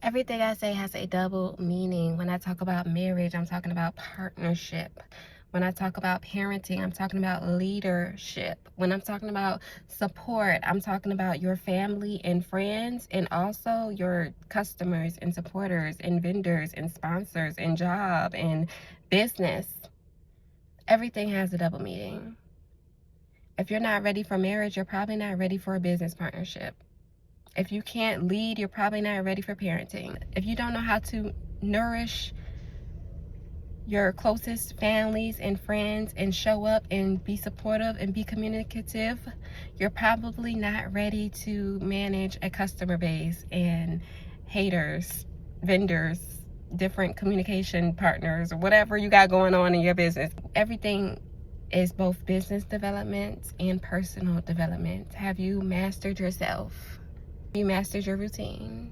Everything I say has a double meaning. When I talk about marriage, I'm talking about partnership. When I talk about parenting, I'm talking about leadership. When I'm talking about support, I'm talking about your family and friends, and also your customers and supporters and vendors and sponsors and job and business. Everything has a double meaning. If you're not ready for marriage, you're probably not ready for a business partnership. If you can't lead, you're probably not ready for parenting. If you don't know how to nourish your closest families and friends and show up and be supportive and be communicative, you're probably not ready to manage a customer base and haters, vendors, different communication partners, or whatever you got going on in your business. Everything is both business development and personal development. Have you mastered yourself? You mastered your routine?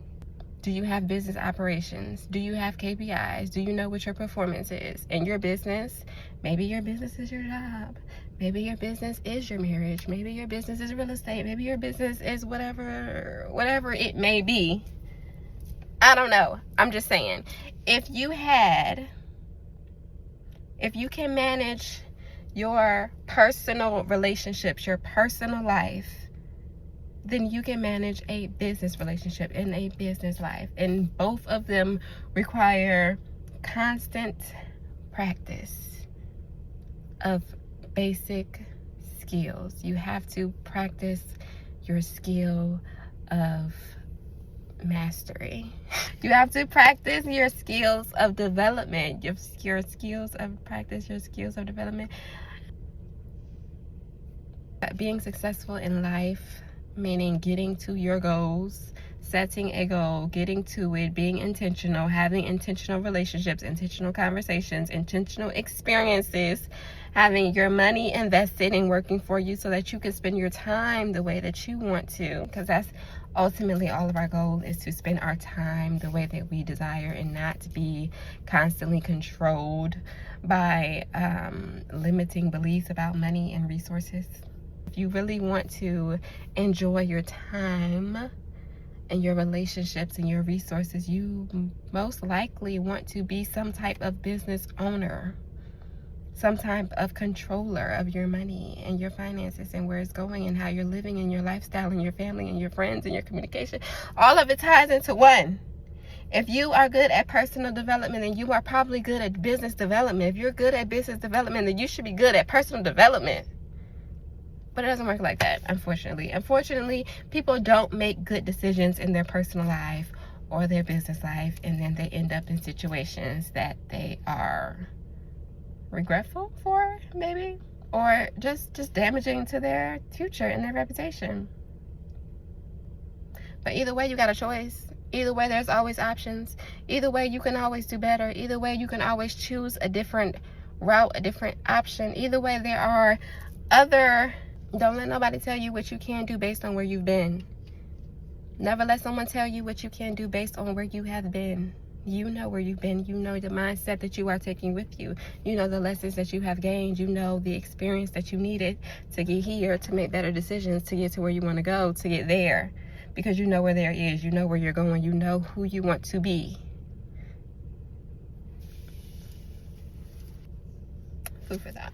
Do you have business operations? Do you have KPIs? Do you know what your performance is in your business? Maybe your business is your job. Maybe your business is your marriage. Maybe your business is real estate. Maybe your business is whatever it may be. I don't know. I'm just saying, if you can manage your personal relationships, your personal life, then you can manage a business relationship and a business life. And both of them require constant practice of basic skills. You have to practice your skill of mastery. You have to practice your skills of development. Your skills of development. Being successful in life, meaning getting to your goals, setting a goal, getting to it, being intentional, having intentional relationships, intentional conversations, intentional experiences, having your money invested and working for you so that you can spend your time the way that you want to, because that's ultimately all of our goal, is to spend our time the way that we desire and not to be constantly controlled by limiting beliefs about money and resources. If you really want to enjoy your time and your relationships and your resources, you most likely want to be some type of business owner, some type of controller of your money and your finances and where it's going and how you're living and your lifestyle and your family and your friends and your communication. All of it ties into one. If you are good at personal development, then you are probably good at business development. If you're good at business development, then you should be good at personal development. But it doesn't work like that, unfortunately. Unfortunately, people don't make good decisions in their personal life or their business life, and then they end up in situations that they are regretful for, maybe, or just damaging to their future and their reputation. But either way, you got a choice. Either way, there's always options. Either way, you can always do better. Either way, you can always choose a different route, a different option. Either way, there are other... Don't let nobody tell you what you can do based on where you've been. Never let someone tell you what you can do based on where you have been. You know where you've been. You know the mindset that you are taking with you. You know the lessons that you have gained. You know the experience that you needed to get here, to make better decisions, to get to where you want to go, to get there. Because you know where there is. You know where you're going. You know who you want to be. Food for thought.